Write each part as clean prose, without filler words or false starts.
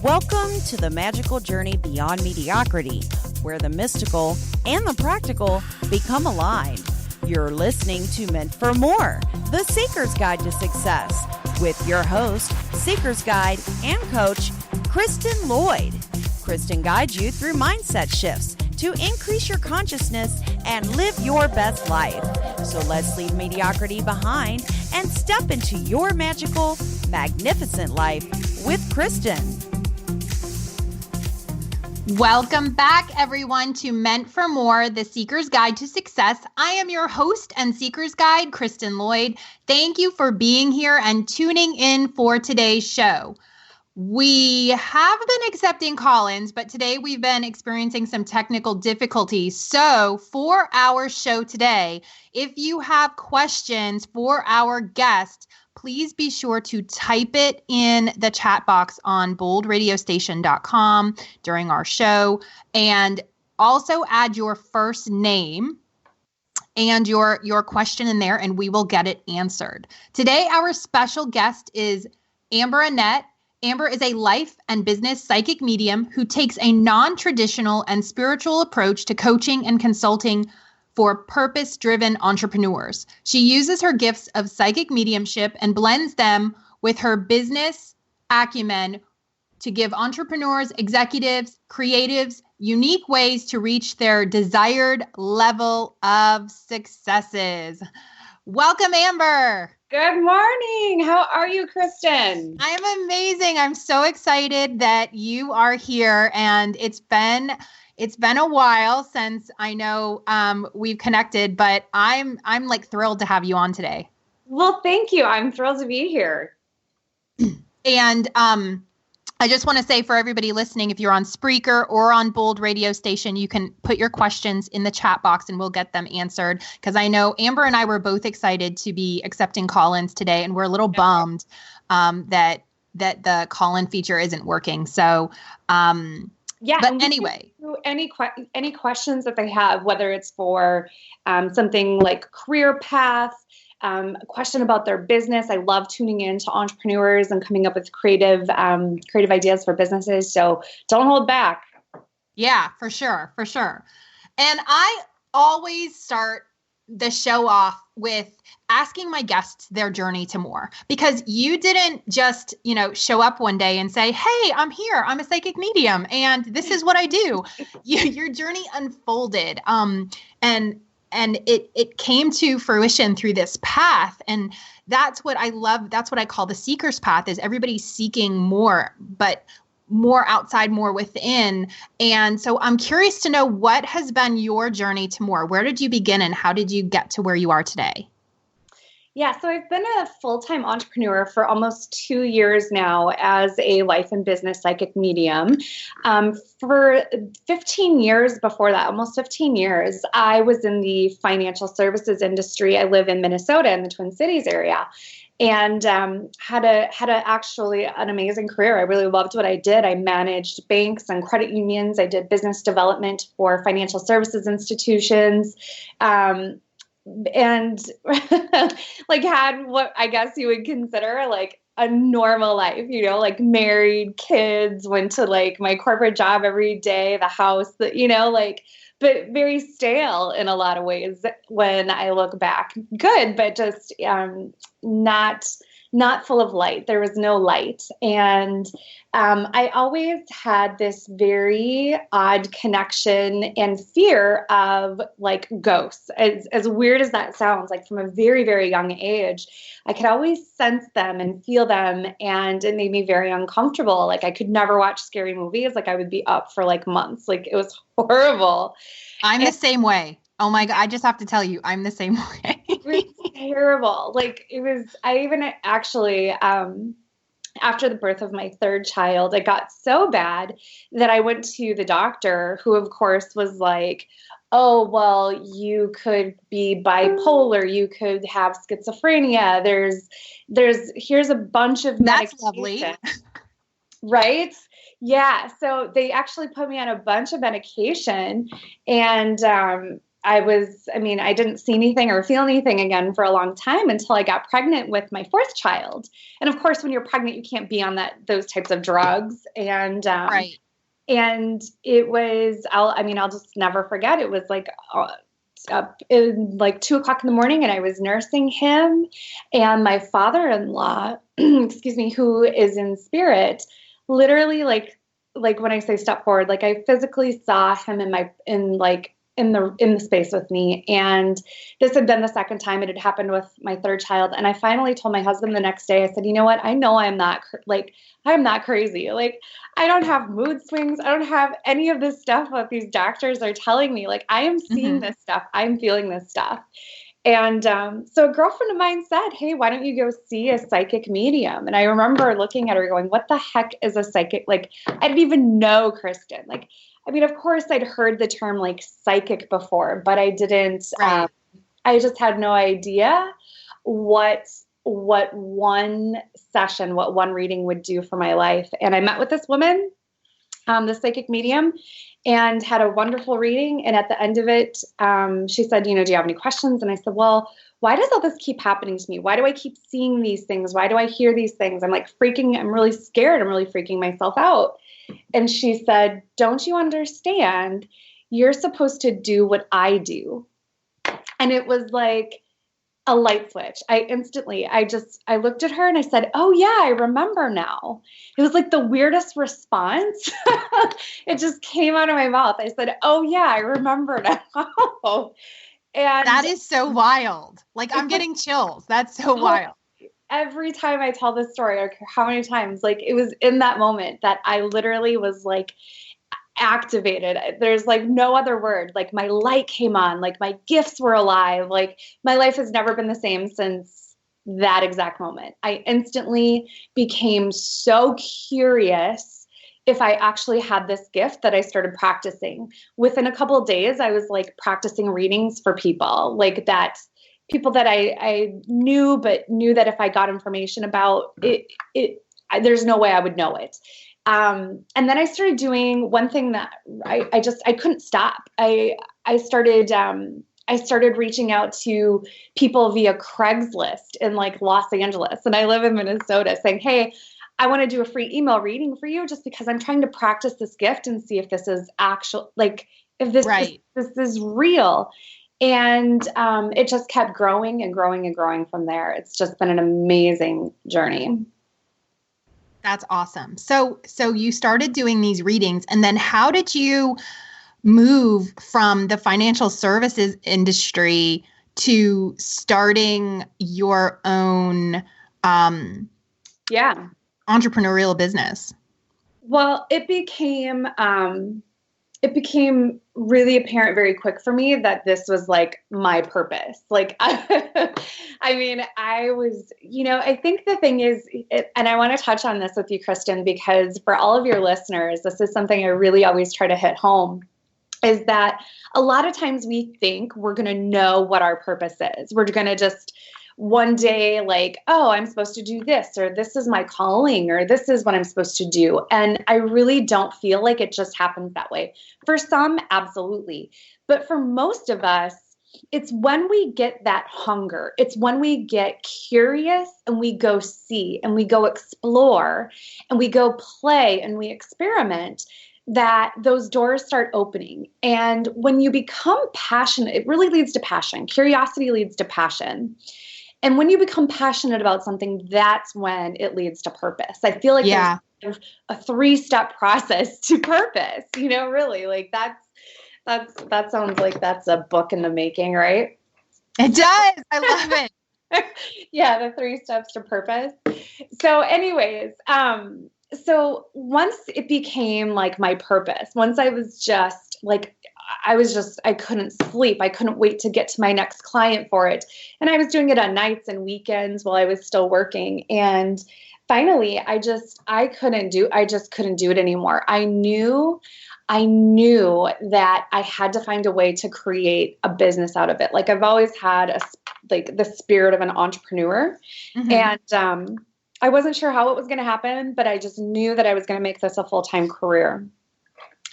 Welcome to the magical journey beyond mediocrity, where the mystical and the practical become aligned. You're listening to Meant for More, the Seeker's Guide to Success, with your host, Seeker's Guide and Coach, Kristen Lloyd. Kristen guides you through mindset shifts to increase your consciousness and live your best life. So let's leave mediocrity behind and step into your magical, magnificent life with Kristen. Welcome back, everyone, to Meant for More, the Seeker's Guide to Success. I am your host and Seeker's Guide, Kristen Lloyd. Thank you for being here and tuning in for today's show. We have been accepting call-ins, but today we've been experiencing some technical difficulties. So for our show today, if you have questions for our guest, please be sure to type it in the chat box on boldradiostation.com during our show, and also add your first name and your question in there, and we will get it answered. Today, our special guest is Annette. Amber is a life and business psychic medium who takes a non-traditional and spiritual approach to coaching and consulting for purpose-driven entrepreneurs. She uses her gifts of psychic mediumship and blends them with her business acumen to give entrepreneurs, executives, creatives unique ways to reach their desired level of successes. Welcome, Amber. Good morning. How are you, Kristen? I am amazing. I'm so excited that you are here, and it's been a while since I know we've connected, but I'm like thrilled to have you on today. Well, thank you. I'm thrilled to be here. And I just want to say for everybody listening, if you're on Spreaker or on Bold Radio Station, you can put your questions in the chat box and we'll get them answered. Because I know Amber and I were both excited to be accepting call-ins today, and we're a little bummed that the call-in feature isn't working. So, yeah. But anyway, any questions that they have, whether it's for something like career path, a question about their business. I love tuning in to entrepreneurs and coming up with creative ideas for businesses. So don't hold back. Yeah, for sure. And I always start the show off with asking my guests their journey to more, because you didn't just, show up one day and say, "Hey, I'm here. I'm a psychic medium and this is what I do." Your journey unfolded. And it came to fruition through this path. And that's what I love. That's what I call the seeker's path, is everybody's seeking more, but more outside, more within. And so I'm curious to know, what has been your journey to more? Where did you begin and how did you get to where you are today? Yeah, so I've been a full-time entrepreneur for almost 2 years now as a life and business psychic medium. For 15 years before that, almost 15 years, I was in the financial services industry. I live in Minnesota in the Twin Cities area, and had actually an amazing career. I really loved what I did. I managed banks and credit unions. I did business development for financial services institutions. And like had what I guess you would consider like a normal life, like married, kids, went to like my corporate job every day, the house, but very stale in a lot of ways when I look back. Good, but just not full of light. There was no light. And I always had this very odd connection and fear of like ghosts. As weird as that sounds, like from a very, very young age, I could always sense them and feel them, and it made me very uncomfortable. Like I could never watch scary movies. Like I would be up for like months. Like it was horrible. I'm the same way. Oh my God. I just have to tell you, I'm the same way. It was terrible. Like I even actually, after the birth of my third child, it got so bad that I went to the doctor, who of course was like, "Oh, well, you could be bipolar. You could have schizophrenia. Here's a bunch of That's medication." Lovely. Right? Yeah. So they actually put me on a bunch of medication, and I didn't see anything or feel anything again for a long time until I got pregnant with my fourth child. And of course, when you're pregnant, you can't be on those types of drugs. And, Right. and it was, I'll just never forget. It was like, up in like 2:00 in the morning, and I was nursing him, and my father-in-law, excuse me, who is in spirit, literally like when I say step forward, like I physically saw him in the space with me. And this had been the second time it had happened with my third child. And I finally told my husband the next day, I said, you know what? I know I'm not crazy. Like, I don't have mood swings. I don't have any of this stuff that these doctors are telling me. Like, I am seeing this stuff. I'm feeling this stuff. And so a girlfriend of mine said, hey, why don't you go see a psychic medium? And I remember looking at her going, what the heck is a psychic? Like, I didn't even know, Kristen. Like, of course I'd heard the term like psychic before, but I didn't, Right. I just had no idea what one session, what one reading would do for my life. And I met with this woman, the psychic medium, and had a wonderful reading. And at the end of it, she said, do you have any questions? And I said, well, why does all this keep happening to me? Why do I keep seeing these things? Why do I hear these things? I'm really scared. I'm really freaking myself out. And she said, don't you understand? You're supposed to do what I do. And it was like a light switch. I looked at her and I said, oh yeah, I remember now. It was like the weirdest response. It just came out of my mouth. I said, oh yeah, I remember now. And that is so wild. Like, I'm getting chills. That's so wild. Every time I tell this story, I don't care how many times, like it was in that moment that I literally was like activated. There's like no other word. Like my light came on, like my gifts were alive. Like my life has never been the same since that exact moment. I instantly became so curious if I actually had this gift that I started practicing. Within a couple of days, I was like practicing readings for people like that. People that I knew, but knew that if I got information about it, there's no way I would know it. And then I started doing one thing that I couldn't stop. I started reaching out to people via Craigslist in like Los Angeles, and I live in Minnesota, saying, hey, I want to do a free email reading for you just because I'm trying to practice this gift and see if this is actual, like if this is real. And it just kept growing and growing and growing from there. It's just been an amazing journey. That's awesome. So you started doing these readings, and then how did you move from the financial services industry to starting your own entrepreneurial business? Well, it became really apparent very quick for me that this was like my purpose. Like, I think the thing is, and I want to touch on this with you, Kristen, because for all of your listeners, this is something I really always try to hit home, is that a lot of times we think we're going to know what our purpose is. We're going to just one day like, oh, I'm supposed to do this, or this is my calling, or this is what I'm supposed to do. And I really don't feel like it just happens that way. For some, absolutely. But for most of us, it's when we get that hunger, it's when we get curious and we go see and we go explore and we go play and we experiment, that those doors start opening. And when you become passionate, it really leads to passion. Curiosity leads to passion. And when you become passionate about something, that's when it leads to purpose. I feel like there's a 3-step process to purpose, really. Like that sounds like that's a book in the making, right? It does. I love it. Yeah, the 3 steps to purpose. So anyways, so once it became like my purpose, once I was just like, I couldn't sleep. I couldn't wait to get to my next client for it. And I was doing it on nights and weekends while I was still working. And finally, I just couldn't do it anymore. I knew that I had to find a way to create a business out of it. Like I've always had the spirit of an entrepreneur. Mm-hmm. And I wasn't sure how it was going to happen, but I just knew that I was going to make this a full-time career.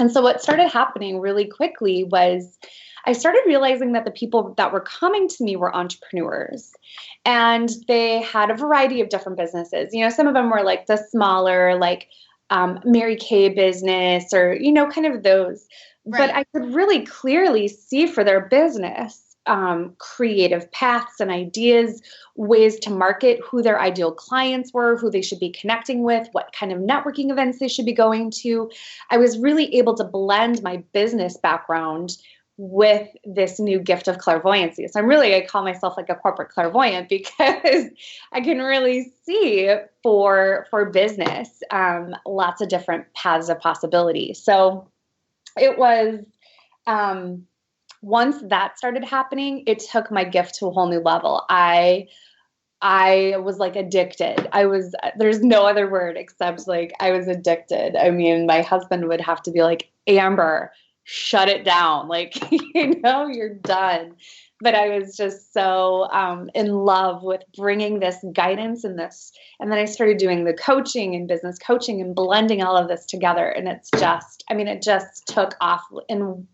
And so what started happening really quickly was I started realizing that the people that were coming to me were entrepreneurs, and they had a variety of different businesses. Some of them were like the smaller, like Mary Kay business, or, kind of those. Right. But I could really clearly see for their business creative paths and ideas, ways to market, who their ideal clients were, who they should be connecting with, what kind of networking events they should be going to. I was really able to blend my business background with this new gift of clairvoyancy. So I call myself like a corporate clairvoyant, because I can really see for business lots of different paths of possibility. So it was, once that started happening, it took my gift to a whole new level. I was like addicted. There's no other word except like I was addicted. I mean, my husband would have to be like, Amber, shut it down. Like, you're done. But I was just so in love with bringing this guidance and this. And then I started doing the coaching and business coaching and blending all of this together. And it just took off in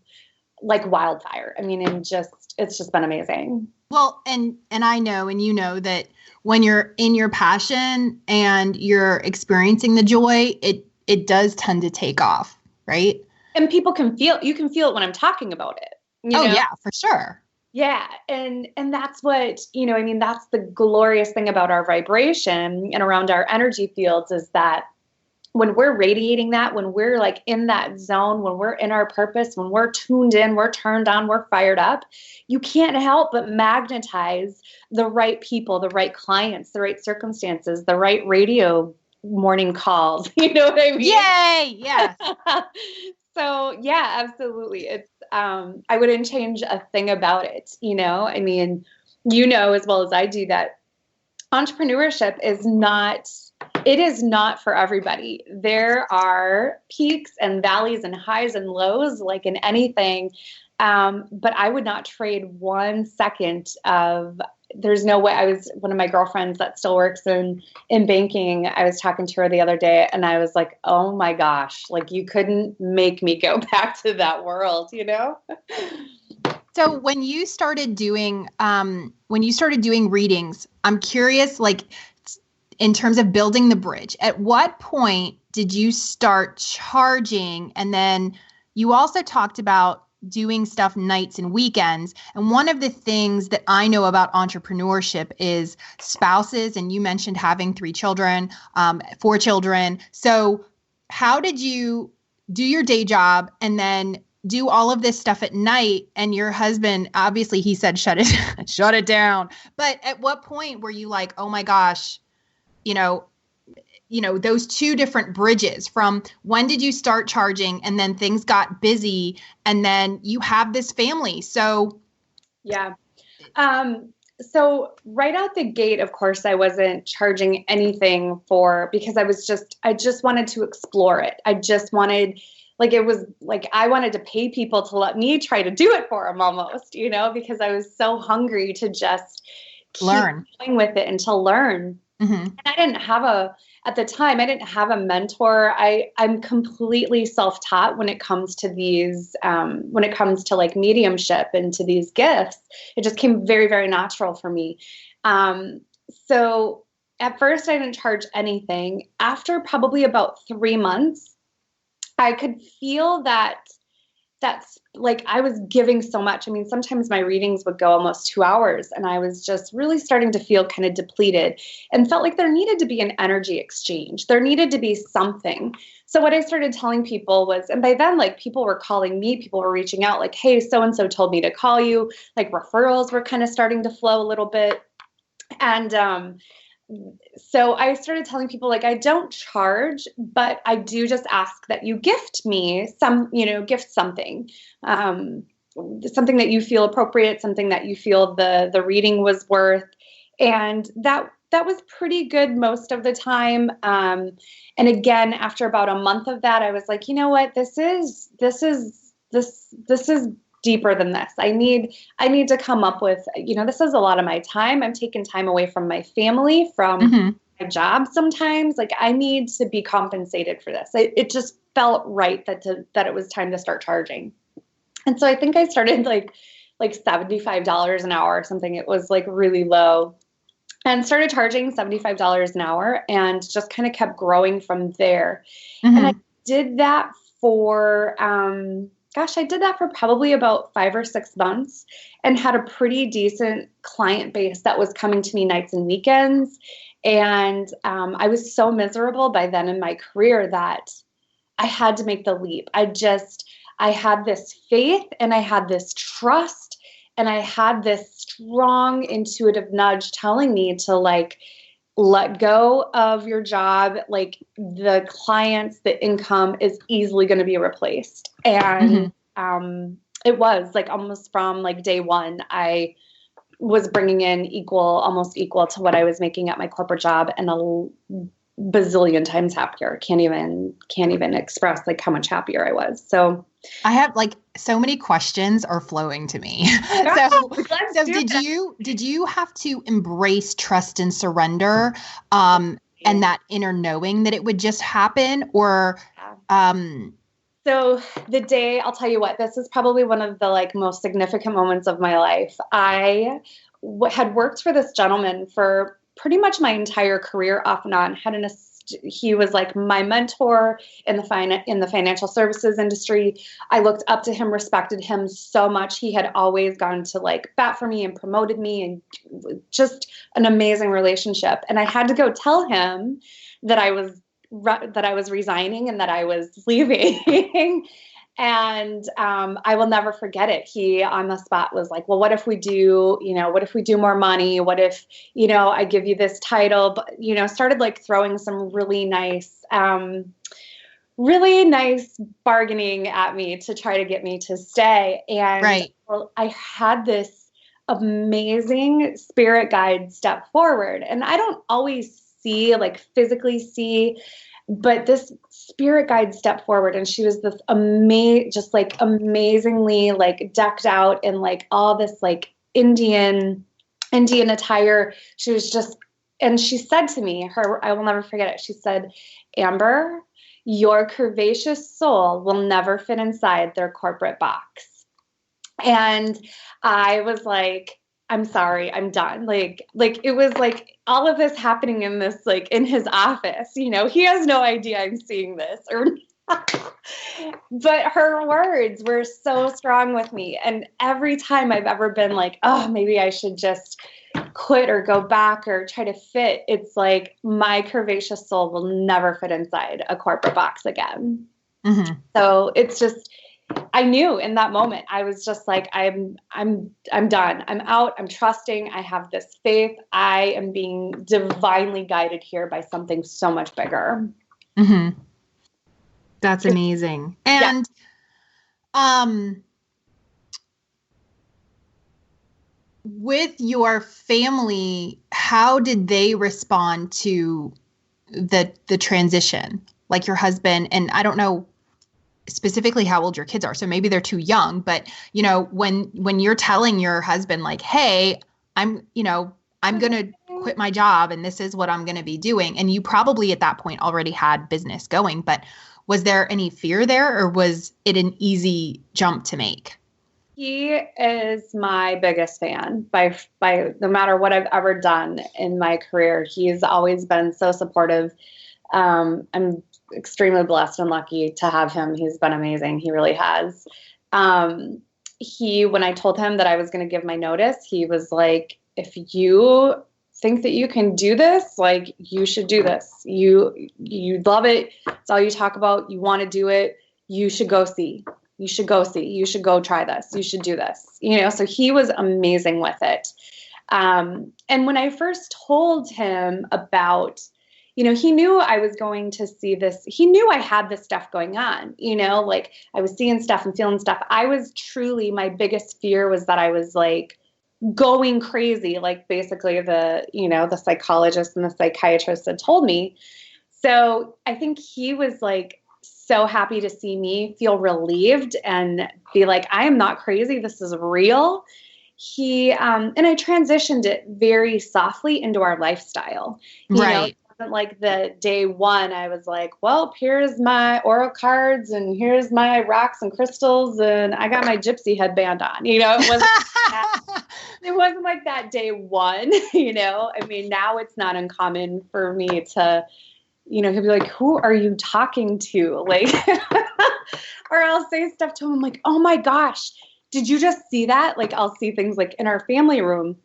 like wildfire. I mean, it's just been amazing. Well, and I know, and that when you're in your passion and you're experiencing the joy, it does tend to take off, right? And you can feel it when I'm talking about it. Yeah, for sure. Yeah. And that's what, that's the glorious thing about our vibration and around our energy fields, is that when we're radiating that, when we're like in that zone, when we're in our purpose, when we're tuned in, we're turned on, we're fired up, you can't help but magnetize the right people, the right clients, the right circumstances, the right radio morning calls. You know what I mean? Yay! Yes. So yeah, absolutely. It's, I wouldn't change a thing about it. I mean, as well as I do, that entrepreneurship is not for everybody. There are peaks and valleys and highs and lows, like in anything. But I would not trade 1 second of, there's no way. One of my girlfriends that still works in banking, I was talking to her the other day, and I was like, oh my gosh, like you couldn't make me go back to that world, So when you started doing readings, I'm curious, like in terms of building the bridge, at what point did you start charging? And then you also talked about doing stuff nights and weekends. And one of the things that I know about entrepreneurship is spouses. And you mentioned having 4 children. So how did you do your day job and then do all of this stuff at night? And your husband, obviously he said, shut it down. But at what point were you like, oh my gosh, those 2 different bridges, from when did you start charging and then things got busy and then you have this family? So yeah. So right out the gate, of course, I wasn't charging anything because I just wanted to explore it. I just wanted, it was like, I wanted to pay people to let me try to do it for them almost, because I was so hungry to just keep going with it and to learn. Mm-hmm. And I didn't have at the time, I didn't have a mentor. I'm completely self-taught when it comes to these, when it comes to like mediumship and to these gifts. It just came very, very natural for me. So at first I didn't charge anything. After probably about 3 months, I could feel that's like I was giving so much. I mean, sometimes my readings would go almost 2 hours, and I was just really starting to feel kind of depleted and felt like there needed to be an energy exchange. There needed to be something. So what I started telling people was, and by then, like people were calling me, people were reaching out like, hey, so-and-so told me to call you. Like referrals were kind of starting to flow a little bit. And, so I started telling people, like, I don't charge, but I do just ask that you gift me gift something, something that you feel appropriate, something that you feel the reading was worth. And that was pretty good most of the time. And again, after about a month of that, I was like, you know what, this is deeper than this. I need to come up with, this is a lot of my time. I'm taking time away from my family, from my job sometimes. Like, I need to be compensated for this. It just felt right that it was time to start charging. And so I think I started like $75 an hour or something. It was like really low, and started charging $75 an hour and just kind of kept growing from there. Mm-hmm. And I did that for, I did that for probably about 5 or 6 months, and had a pretty decent client base that was coming to me nights and weekends. And I was so miserable by then in my career that I had to make the leap. I had this faith, and I had this trust, and I had this strong intuitive nudge telling me to like let go of your job. Like, the clients, the income is easily going to be replaced. And it was like almost from like day one, I was bringing in almost equal to what I was making at my corporate job, and a bazillion times happier. Can't even express like how much happier I was. So I have like so many questions are flowing to me. So did you have to embrace trust and surrender, and that inner knowing that it would just happen, or So the day, I'll tell you what, this is probably one of the like most significant moments of my life. I had worked for this gentleman for pretty much my entire career, off and on. He was like my mentor in the financial services industry. I looked up to him, respected him so much. He had always gone to like bat for me and promoted me, and just an amazing relationship. And I had to go tell him that I was resigning and that I was leaving. And I will never forget it. He on the spot was like, well, what if we do more money? What if, I give you this title? But, started like throwing some really nice bargaining at me to try to get me to stay. And I had this amazing spirit guide step forward. And I don't always physically see, but this spirit guide stepped forward, and she was this amazingly like decked out in like all this like Indian attire. She was just, and she said to me, I will never forget it. She said, Amber, your curvaceous soul will never fit inside their corporate box. And I was like, I'm sorry, I'm done. Like it was like all of this happening in this, like in his office, he has no idea I'm seeing this but her words were so strong with me. And every time I've ever been like, oh, maybe I should just quit or go back or try to fit, it's like my curvaceous soul will never fit inside a corporate box again. Mm-hmm. So it's just, I knew in that moment, I was just like, I'm done. I'm out. I'm trusting. I have this faith. I am being divinely guided here by something so much bigger. Mm-hmm. That's amazing. And, with your family, how did they respond to the transition? Like your husband, and I don't know specifically how old your kids are, so maybe they're too young, but when you're telling your husband like, hey, I'm going to quit my job and this is what I'm going to be doing. And you probably at that point already had business going, but was there any fear there, or was it an easy jump to make? He is my biggest fan by no matter what I've ever done in my career. He's always been so supportive. I'm extremely blessed and lucky to have him. He's been amazing. He really has. When I told him that I was going to give my notice, he was like, if you think that you can do this, like you should do this. You love it. It's all you talk about. You want to do it. You should go see. You should go see. You should go try this. You should do this. So he was amazing with it. And when I first told him about, he knew I was going to see this. He knew I had this stuff going on, like I was seeing stuff and feeling stuff. My biggest fear was that I was like going crazy, like basically the psychologist and the psychiatrist had told me. So I think he was like so happy to see me feel relieved and be like, I am not crazy. This is real. And I transitioned it very softly into our lifestyle. You know, wasn't like the day one. I was like, well, here's my oracle cards and here's my rocks and crystals and I got my gypsy headband on. It wasn't like that day one, I mean, now it's not uncommon for me to, he'll be like, who are you talking to? Like, or I'll say stuff to him like, oh my gosh, did you just see that? Like, I'll see things like in our family room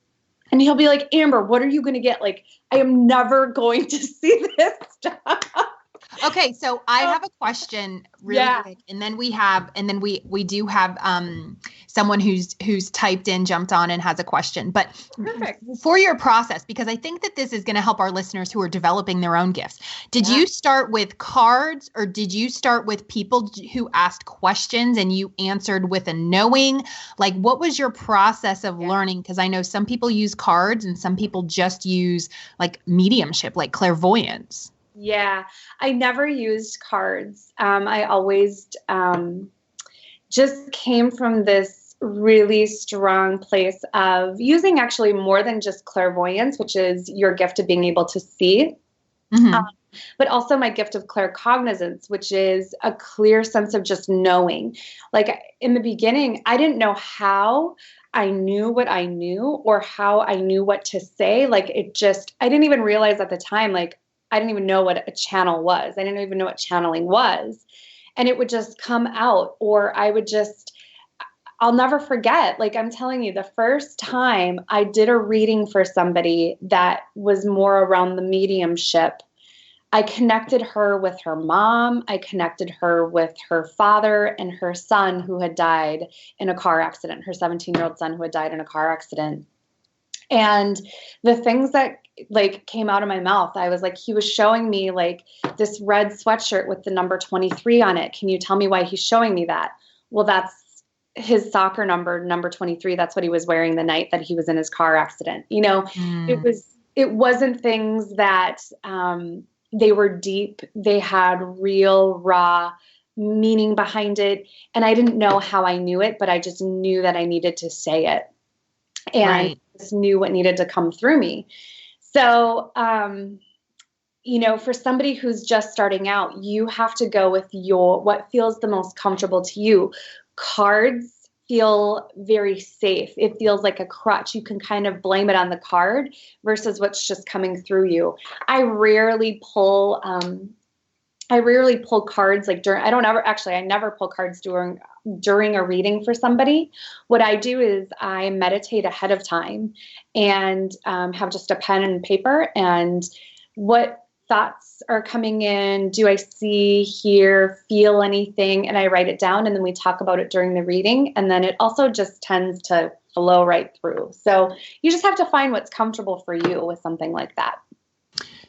and he'll be like, Amber, what are you going to get? Like, I am never going to see this stuff. Okay, so I have a question really quick, and then we do have someone who's typed in, jumped on, and has a question. But perfect for your process, because I think that this is going to help our listeners who are developing their own gifts. Did you start with cards, or did you start with people who asked questions and you answered with a knowing? Like, what was your process of learning? Because I know some people use cards and some people just use like mediumship, like clairvoyance. Yeah, I never used cards. I always just came from this really strong place of using actually more than just clairvoyance, which is your gift of being able to see, but also my gift of claircognizance, which is a clear sense of just knowing. Like in the beginning, I didn't know how I knew what I knew or how I knew what to say. Like I didn't even realize at the time, like, I didn't even know what a channel was. I didn't even know what channeling was. And it would just come out, or I'll never forget. Like I'm telling you, the first time I did a reading for somebody that was more around the mediumship, I connected her with her mom. I connected her with her father and her son who had died in a car accident, her 17-year-old son who had died in a car accident. And the things that like came out of my mouth, I was like, he was showing me like this red sweatshirt with the number 23 on it. Can you tell me why he's showing me that? Well, that's his soccer number 23. That's what he was wearing the night that he was in his car accident. It wasn't things that they were deep. They had real raw meaning behind it. And I didn't know how I knew it, but I just knew that I needed to say it. And just knew what needed to come through me. So, for somebody who's just starting out, you have to go with what feels the most comfortable to you. Cards feel very safe. It feels like a crutch. You can kind of blame it on the card versus what's just coming through you. I rarely pull cards like I never pull cards during a reading for somebody. What I do is I meditate ahead of time and have just a pen and paper, and what thoughts are coming in, do I see, hear, feel anything, and I write it down, and then we talk about it during the reading, and then it also just tends to flow right through. So you just have to find what's comfortable for you with something like that.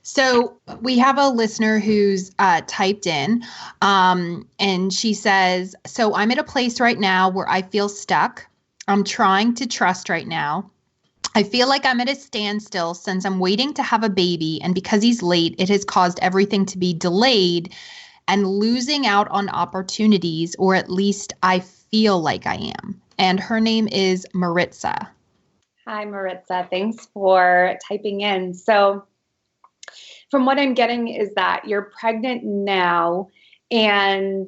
So we have a listener who's typed in, and she says, so I'm at a place right now where I feel stuck. I'm trying to trust right now. I feel like I'm at a standstill since I'm waiting to have a baby, and because he's late, it has caused everything to be delayed and losing out on opportunities, or at least I feel like I am. And her name is Maritza. Hi, Maritza. Thanks for typing in. So from what I'm getting is that you're pregnant now and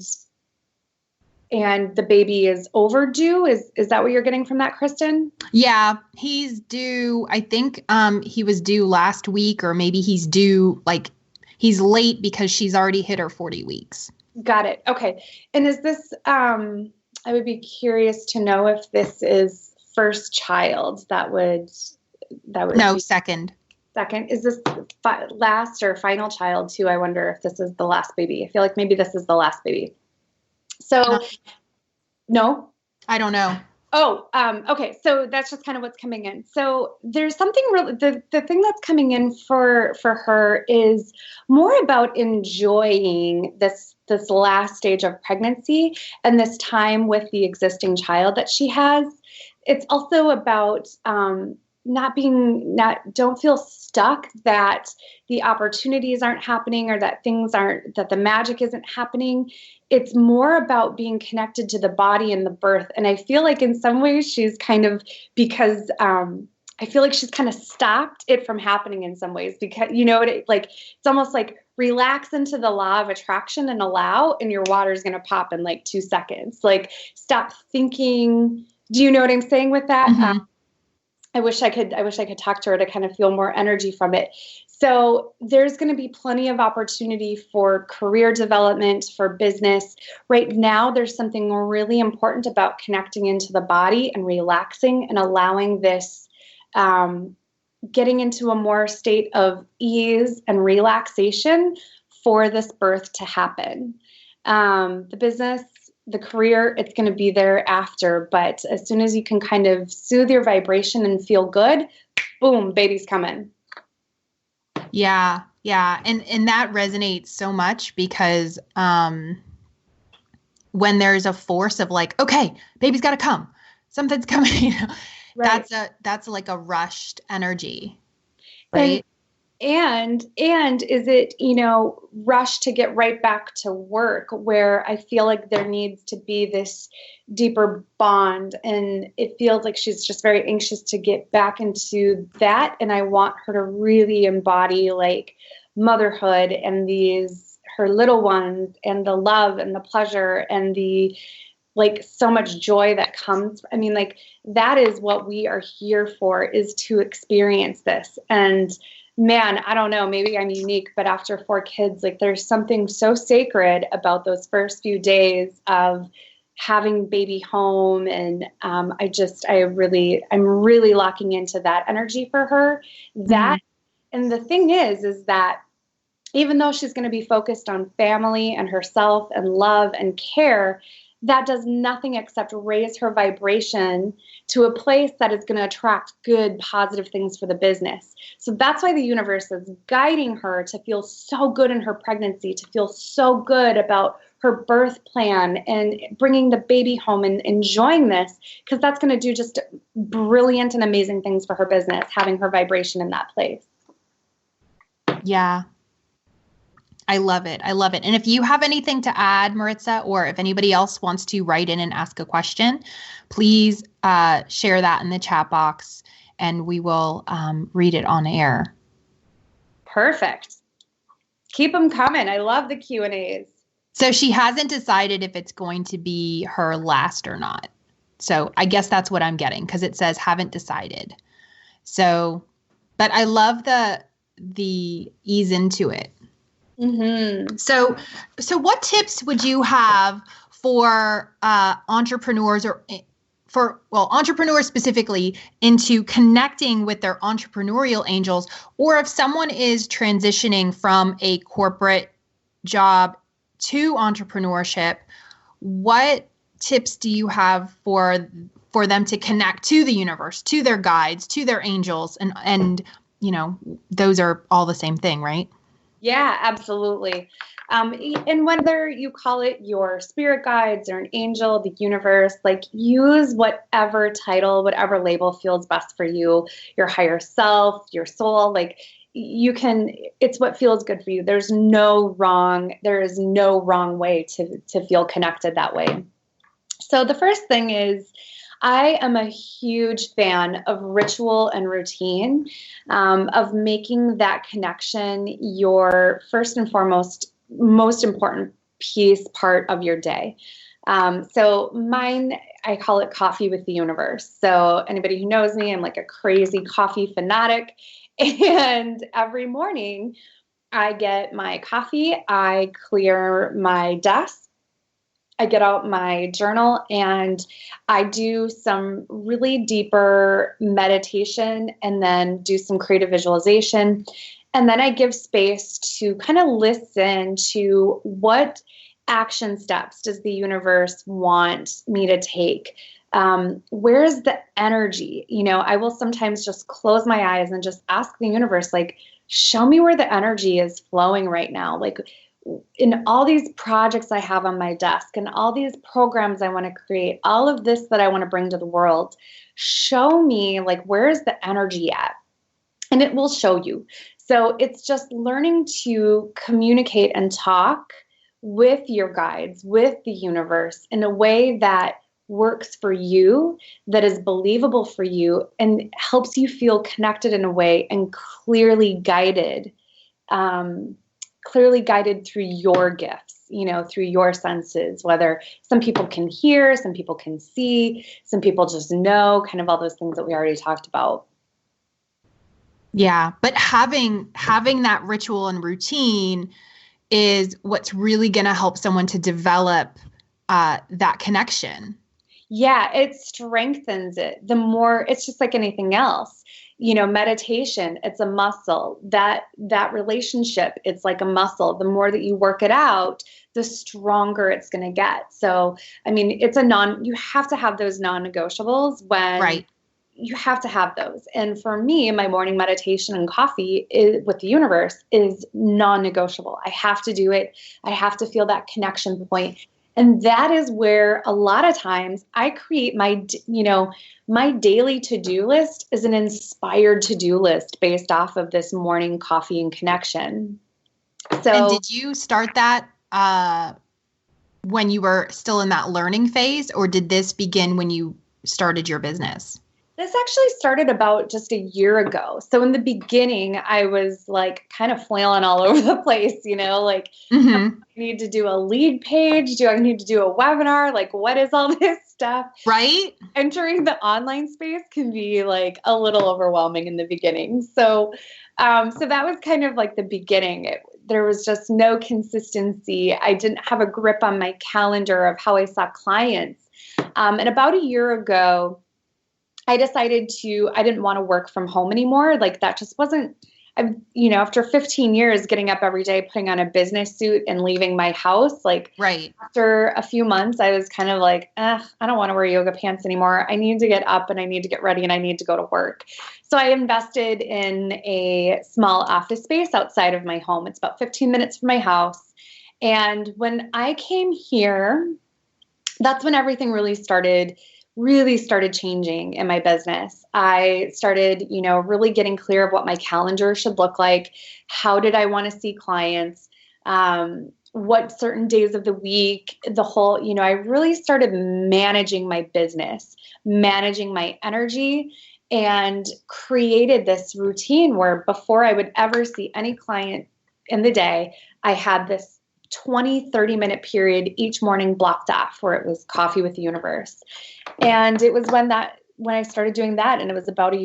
the baby is overdue. Is that what you're getting from that, Kristen? Yeah, he's due. I think he was due last week, or maybe he's due, like he's late because she's already hit her 40 weeks. Got it. Okay. And is this, I would be curious to know if this is first child that would No, second. Second. Is this last or final child too? I wonder if this is the last baby. I feel like maybe this is the last baby. So, no? I don't know. Oh, okay. So that's just kind of what's coming in. So there's something really, the thing that's coming in for her is more about enjoying this last stage of pregnancy and this time with the existing child that she has. It's also about, don't feel stuck that the opportunities aren't happening or that that the magic isn't happening. It's more about being connected to the body and the birth. And I feel like in some ways she's kind of, because I feel like she's kind of stopped it from happening in some ways, because, like, it's almost like relax into the law of attraction and allow, and your water is going to pop in like 2 seconds. Like, stop thinking. Do you know what I'm saying with that? Mm-hmm. I wish I could talk to her to kind of feel more energy from it. So there's going to be plenty of opportunity for career development, for business. Right now, there's something really important about connecting into the body and relaxing and allowing this, getting into a more state of ease and relaxation for this birth to happen. The business, the career, it's going to be there after. But as soon as you can kind of soothe your vibration and feel good, boom, baby's coming. Yeah. Yeah. And that resonates so much because, when there's a force of like, okay, baby's got to come, something's coming, Right. that's like a rushed energy. Right. And is it, rush to get right back to work, where I feel like there needs to be this deeper bond, and it feels like she's just very anxious to get back into that. And I want her to really embody like motherhood and her little ones, and the love and the pleasure and the, like, so much joy that comes. I mean, like, that is what we are here for, is to experience this. And man, I don't know, maybe I'm unique, but after 4 kids, like, there's something so sacred about those first few days of having baby home. And I'm really locking into that energy for her. That, and the thing is that even though she's going to be focused on family and herself and love and care, that does nothing except raise her vibration to a place that is going to attract good, positive things for the business. So that's why the universe is guiding her to feel so good in her pregnancy, to feel so good about her birth plan and bringing the baby home and enjoying this, because that's going to do just brilliant and amazing things for her business, having her vibration in that place. Yeah. I love it. I love it. And if you have anything to add, Maritza, or if anybody else wants to write in and ask a question, please share that in the chat box and we will read it on air. Perfect. Keep them coming. I love the Q&As. So she hasn't decided if it's going to be her last or not. So I guess that's what I'm getting, because it says haven't decided. So, but I love the ease into it. Mm-hmm. So what tips would you have for entrepreneurs, or entrepreneurs specifically, into connecting with their entrepreneurial angels, or if someone is transitioning from a corporate job to entrepreneurship, what tips do you have for them to connect to the universe, to their guides, to their angels, and those are all the same thing, right? Yeah, absolutely. And whether you call it your spirit guides or an angel, the universe, like, use whatever title, whatever label feels best for you, your higher self, your soul, like, it's what feels good for you. There is no wrong way to feel connected that way. So the first thing is, I am a huge fan of ritual and routine, of making that connection your first and foremost, most important part of your day. So mine, I call it coffee with the universe. So anybody who knows me, I'm like a crazy coffee fanatic. And every morning I get my coffee, I clear my desk, I get out my journal, and I do some really deeper meditation, and then do some creative visualization. And then I give space to kind of listen to what action steps does the universe want me to take? Where's the energy? I will sometimes just close my eyes and just ask the universe, like, show me where the energy is flowing right now. Like, in all these projects I have on my desk and all these programs I want to create, all of this that I want to bring to the world, show me, like, where's the energy at? And it will show you. So it's just learning to communicate and talk with your guides, with the universe, in a way that works for you, that is believable for you, and helps you feel connected in a way and clearly guided through your gifts, through your senses, whether some people can hear, some people can see, some people just know, kind of all those things that we already talked about. Yeah. But having that ritual and routine is what's really going to help someone to develop that connection. Yeah, it strengthens it. The more, it's just like anything else. Meditation, it's a muscle. That relationship, it's like a muscle. The more that you work it out, the stronger it's going to get. So, I mean, you have to have those non-negotiables when you have to have those. And for me, my morning meditation and coffee with the universe is non-negotiable. I have to do it. I have to feel that connection point. And that is where a lot of times I create my daily to-do list is an inspired to-do list based off of this morning coffee and connection. So, and did you start that when you were still in that learning phase, or did this begin when you started your business? This actually started about just a year ago. So in the beginning, I was like kind of flailing all over the place, like, mm-hmm. Do I need to do a lead page? Do I need to do a webinar? Like, what is all this stuff? Right. Entering the online space can be like a little overwhelming in the beginning. So that was kind of like the beginning. There was just no consistency. I didn't have a grip on my calendar of how I saw clients. And about a year ago, I decided I didn't want to work from home anymore. Like that just wasn't, after 15 years getting up every day, putting on a business suit and leaving my house, like after a few months, I was kind of like, I don't want to wear yoga pants anymore. I need to get up and I need to get ready and I need to go to work. So I invested in a small office space outside of my home. It's about 15 minutes from my house. And when I came here, that's when everything really started changing in my business. I started, really getting clear of what my calendar should look like. How did I want to see clients? What certain days of the week, I really started managing my business, managing my energy, and created this routine where before I would ever see any client in the day, I had this 20-30 minute period each morning blocked off where it was coffee with the universe. And it was when I started doing that, and it was about a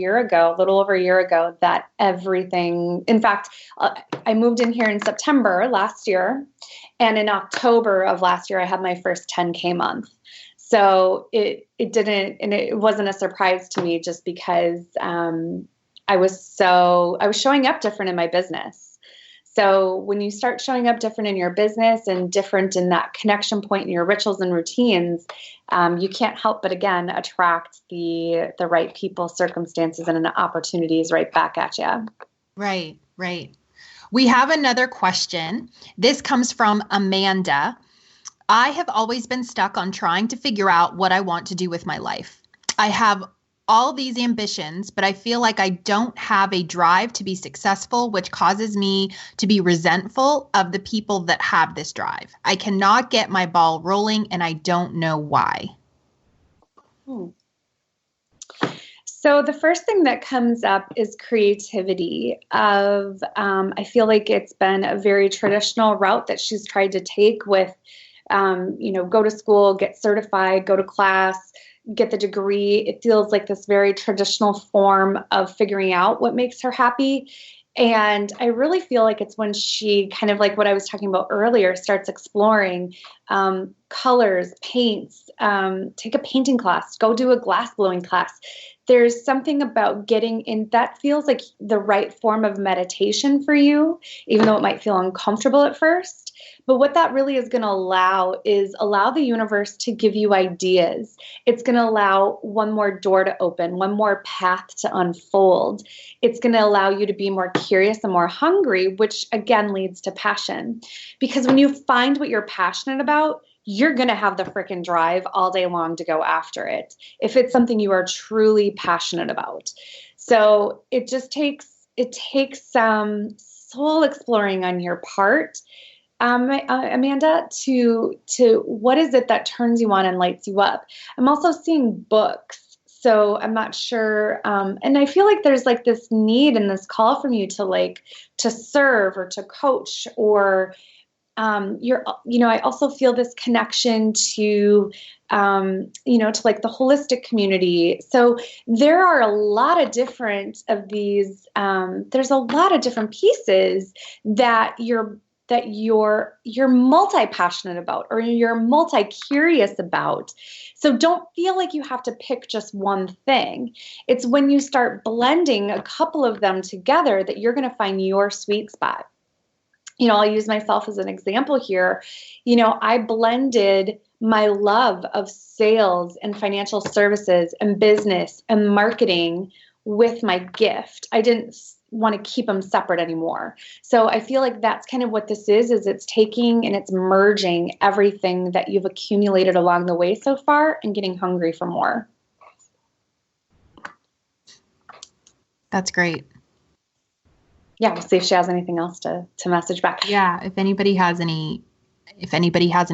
little over a year ago, that everything, in fact, I moved in here in September last year, and in October of last year, I had my first 10K month. So it wasn't a surprise to me just because I was showing up different in my business. So when you start showing up different in your business and different in that connection point in your rituals and routines, you can't help but, again, attract the right people, circumstances, and opportunities right back at you. Right. We have another question. This comes from Amanda. I have always been stuck on trying to figure out what I want to do with my life. I have all these ambitions, but I feel like I don't have a drive to be successful, which causes me to be resentful of the people that have this drive. I cannot get my ball rolling, and I don't know why. So the first thing that comes up is creativity. I feel like it's been a very traditional route that she's tried to take with, go to school, get certified, go to class, get the degree. It feels like this very traditional form of figuring out what makes her happy. And I really feel like it's when she, kind of like what I was talking about earlier, starts exploring colors, paints, take a painting class, go do a glass blowing class. There's something about getting in that feels like the right form of meditation for you, even though it might feel uncomfortable at first. But what that really is going to allow the universe to give you ideas. It's going to allow one more door to open, one more path to unfold. It's going to allow you to be more curious and more hungry, which again leads to passion. Because when you find what you're passionate about, you're going to have the frickin' drive all day long to go after it, if it's something you are truly passionate about. So it takes some soul exploring on your part Amanda, to what is it that turns you on and lights you up? I'm also seeing books, so I'm not sure. And I feel like there's like this need and this call from you to serve or to coach or I also feel this connection to to like the holistic community. So there are a lot of different of these. There's a lot of different pieces that you're multi-passionate about or you're multi-curious about. So don't feel like you have to pick just one thing. It's when you start blending a couple of them together that you're going to find your sweet spot. I'll use myself as an example here. I blended my love of sales and financial services and business and marketing with my gift. I didn't want to keep them separate anymore. So I feel like that's kind of what this is it's taking and it's merging everything that you've accumulated along the way so far and getting hungry for more. That's great. Yeah, we'll see if she has anything else to message back. Yeah, if anybody has any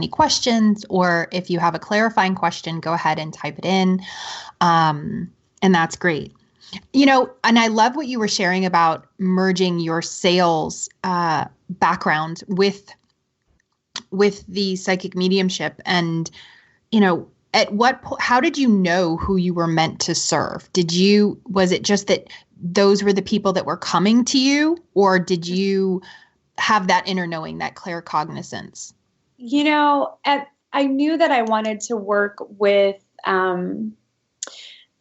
questions or if you have a clarifying question, go ahead and type it in. And that's great. And I love what you were sharing about merging your sales background with the psychic mediumship. And, how did you know who you were meant to serve? Was it just that those were the people that were coming to you, or did you have that inner knowing, that claircognizance? I knew that I wanted to work with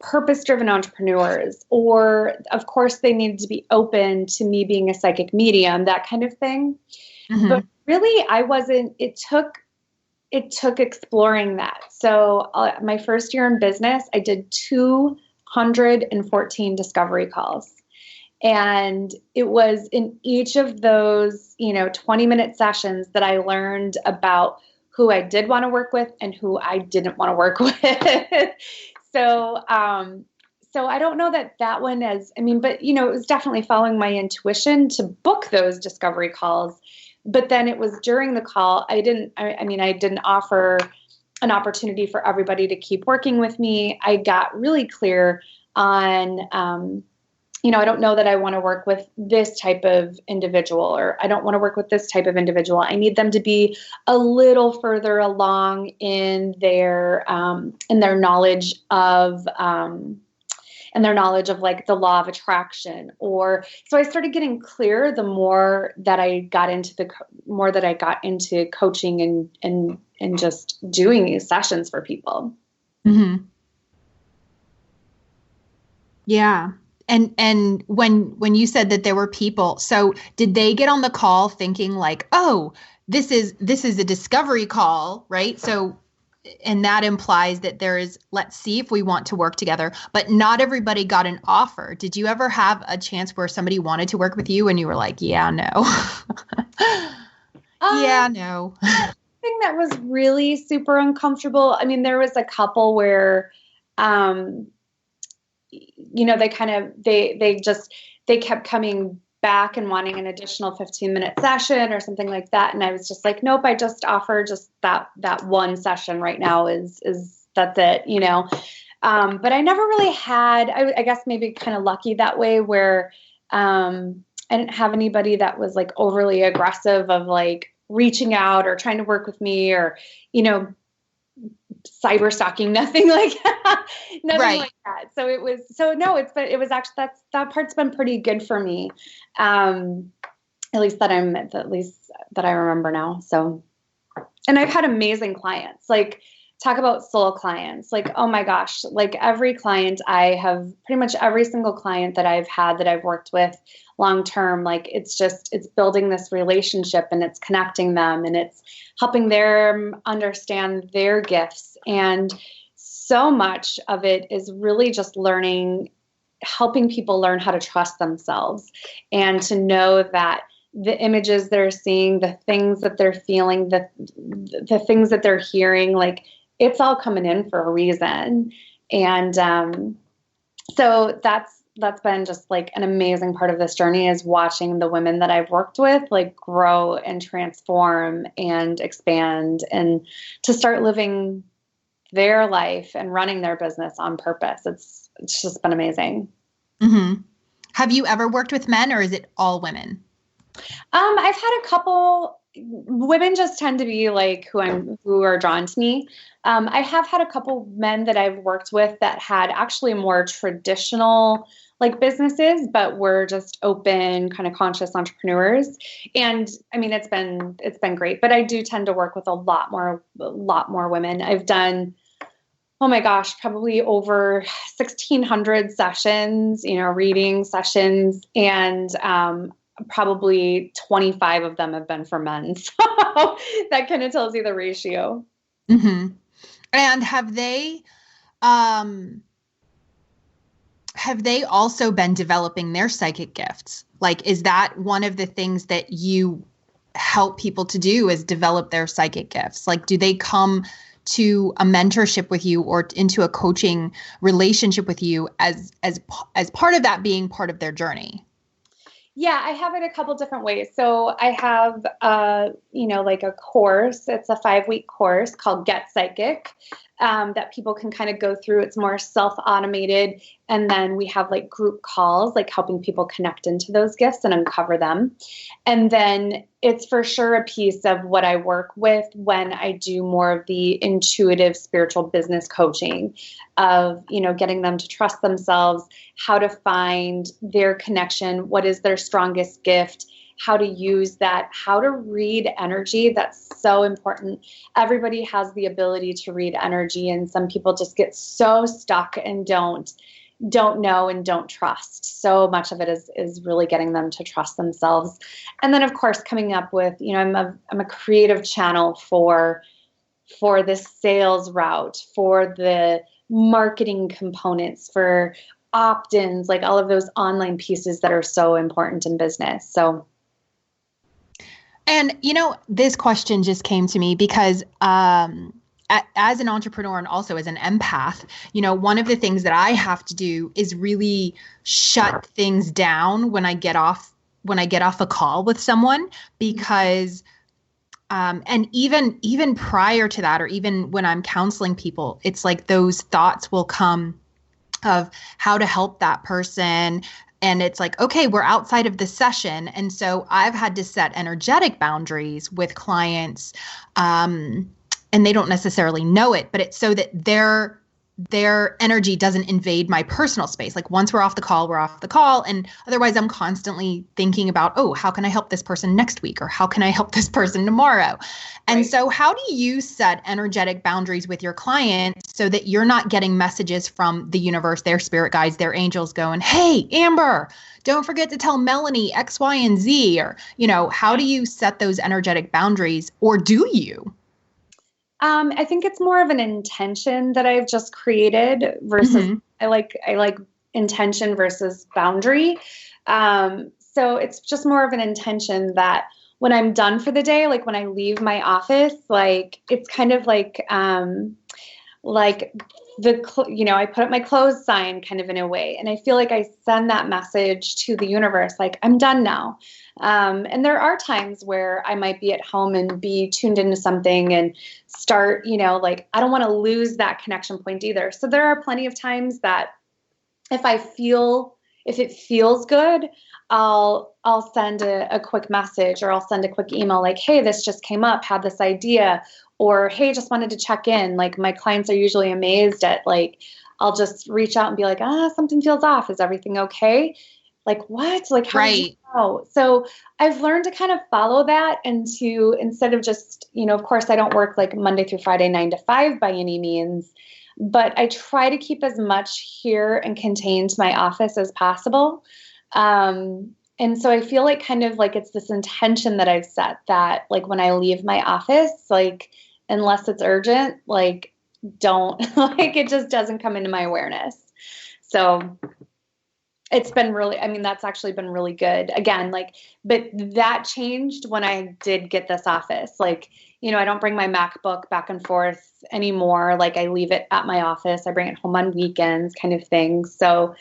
purpose-driven entrepreneurs, or of course they needed to be open to me being a psychic medium, that kind of thing. Mm-hmm. But really it took exploring that. So my first year in business, I did 214 discovery calls. And it was in each of those, 20-minute sessions that I learned about who I did want to work with and who I didn't want to work with. So I don't know that one but it was definitely following my intuition to book those discovery calls. But then it was during the call, I didn't offer an opportunity for everybody to keep working with me. I got really clear on, I don't know that I want to work with this type of individual, or I don't want to work with this type of individual. I need them to be a little further along in their knowledge of, like the law of attraction. So I started getting clear the more that I got into coaching and just doing these sessions for people. Mm-hmm. Yeah. And when you said that there were people, so did they get on the call thinking like, oh, this is a discovery call, right? So, and that implies that there is, let's see if we want to work together, but not everybody got an offer. Did you ever have a chance where somebody wanted to work with you and you were like, yeah, no. Yeah, no. Thing that was really super uncomfortable. There was a couple where, they kept coming back and wanting an additional 15-minute session or something like that. And I was just like, nope, I just offer just that one session right now is that's it, but I never really had, I guess maybe kind of lucky that way where, I didn't have anybody that was like overly aggressive of like reaching out or trying to work with me or, cyber stalking, nothing like that. Nothing like that. So it was actually, that part's been pretty good for me. At least that I remember now. So, and I've had amazing clients, like talk about soul clients, like, oh my gosh, like every client pretty much every single client that I've had that I've worked with long-term, like it's building this relationship and it's connecting them and it's helping them understand their gifts. And so much of it is really just helping people learn how to trust themselves and to know that the images they're seeing, the things that they're feeling, the things that they're hearing, like it's all coming in for a reason. And so that's that's been just like an amazing part of this journey, is watching the women that I've worked with like grow and transform and expand and to start living their life and running their business on purpose. It's just been amazing. Mm-hmm. Have you ever worked with men, or is it all women? I've had a couple. Women just tend to be like who are drawn to me. I have had a couple men that I've worked with that had actually more traditional like businesses, but were just open, kind of conscious entrepreneurs. And I mean, it's been great, but I do tend to work with a lot more women. I've done, oh my gosh, probably over 1,600 sessions, reading sessions, and probably 25 of them have been for men. So that kind of tells you the ratio. Mm-hmm. And have they also been developing their psychic gifts? Like, is that one of the things that you help people to do, is develop their psychic gifts? Like, do they come to a mentorship with you or into a coaching relationship with you as part of that being part of their journey? Yeah, I have it a couple different ways. So I have, like a course. It's a 5-week course called Get Psychic that people can kind of go through. It's more self-automated. And then we have like group calls, like helping people connect into those gifts and uncover them. And then it's for sure a piece of what I work with when I do more of the intuitive spiritual business coaching of, getting them to trust themselves, how to find their connection, what is their strongest gift, how to use that, how to read energy. That's so important. Everybody has the ability to read energy, and some people just get so stuck and don't know and don't trust. So much of it is really getting them to trust themselves. And then of course coming up with, I'm a creative channel for the sales route, for the marketing components, for opt-ins, like all of those online pieces that are so important in business. So and, this question just came to me because as an entrepreneur and also as an empath, one of the things that I have to do is really shut things down when I get off a call with someone, because and even prior to that, or even when I'm counseling people, it's like those thoughts will come of how to help that person. And it's like, okay, we're outside of the session. And so I've had to set energetic boundaries with clients. And they don't necessarily know it, but it's so that their energy doesn't invade my personal space. Like once we're off the call. And otherwise I'm constantly thinking about, oh, how can I help this person next week? Or how can I help this person tomorrow? And so how do you set energetic boundaries with your clients so that you're not getting messages from the universe, their spirit guides, their angels going, hey, Amber, don't forget to tell Melanie X, Y, and Z, or, how do you set those energetic boundaries, or do you? I think it's more of an intention that I've just created versus I like intention versus boundary. So it's just more of an intention that when I'm done for the day, like when I leave my office, like it's kind of like I put up my clothes sign kind of in a way. And I feel like I send that message to the universe, like I'm done now. And there are times where I might be at home and be tuned into something and start, like I don't want to lose that connection point either. So there are plenty of times that if it feels good, I'll send a quick message, or I'll send a quick email like, hey, this just came up, had this idea, or, hey, just wanted to check in. Like my clients are usually amazed at like, I'll just reach out and be like, something feels off. Is everything okay? Like what? Like how do you know? So I've learned to kind of follow that, and to, instead of just, of course I don't work like Monday through Friday, 9 to 5 by any means, but I try to keep as much here and contained to my office as possible. And so I feel like kind of like it's this intention that I've set that like when I leave my office, like unless it's urgent, like don't, like it just doesn't come into my awareness. So It's been really, I mean, that's actually been really good. Again, like, but that changed when I did get this office. Like, I don't bring my MacBook back and forth anymore. Like, I leave it at my office. I bring it home on weekends, kind of thing. So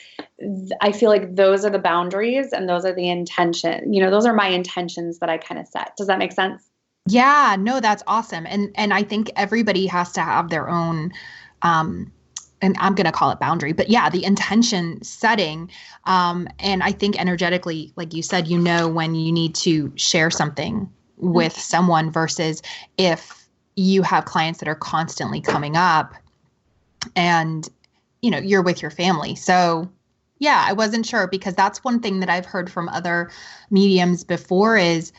I feel like those are the boundaries and those are the intention. Those are my intentions that I kind of set. Does that make sense? Yeah, no, that's awesome. And I think everybody has to have their own, and I'm going to call it boundary, but yeah, the intention setting. And I think energetically, like you said, when you need to share something with someone versus if you have clients that are constantly coming up and, you're with your family. So yeah, I wasn't sure because that's one thing that I've heard from other mediums before is,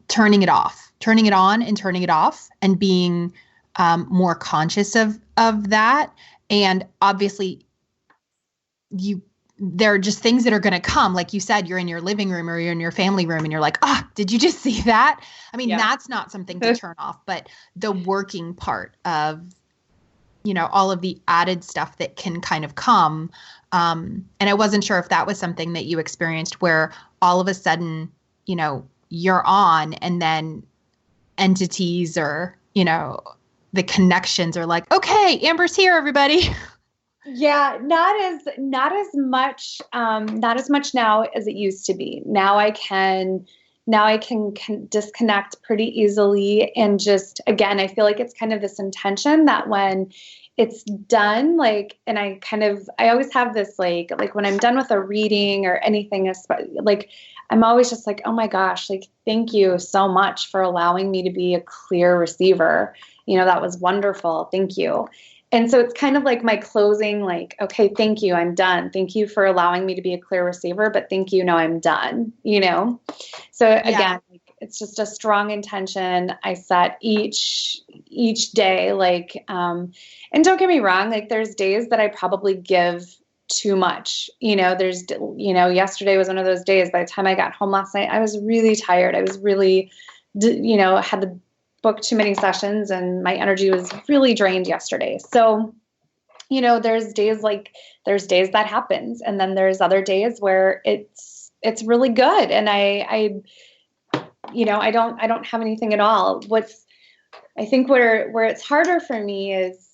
turning it off, turning it on and turning it off and being more conscious of that. And obviously there are just things that are going to come. Like you said, you're in your living room or you're in your family room and you're like, did you just see that? I mean, That's not something to turn off, but the working part of, all of the added stuff that can kind of come. And I wasn't sure if that was something that you experienced where all of a sudden, you're on and then entities or, the connections are like, okay, Amber's here, everybody. Yeah, not as much now as it used to be. Now I can disconnect pretty easily and just, again, I feel like it's kind of this intention that when it's done, like, and I always have this, like when I'm done with a reading or anything, like, I'm always just like, oh my gosh, like, thank you so much for allowing me to be a clear receiver. That was wonderful. Thank you. And so it's kind of like my closing, like, okay, thank you. I'm done. Thank you for allowing me to be a clear receiver, but thank you. No, I'm done, So again, like, it's just a strong intention I set each day. Like, and don't get me wrong, like there's days that I probably give too much, yesterday was one of those days. By the time I got home last night, I was really tired. I was really, had to book too many sessions and my energy was really drained yesterday. So, there's days that happens. And then there's other days where it's really good. And I don't have anything at all. I think where it's harder for me is,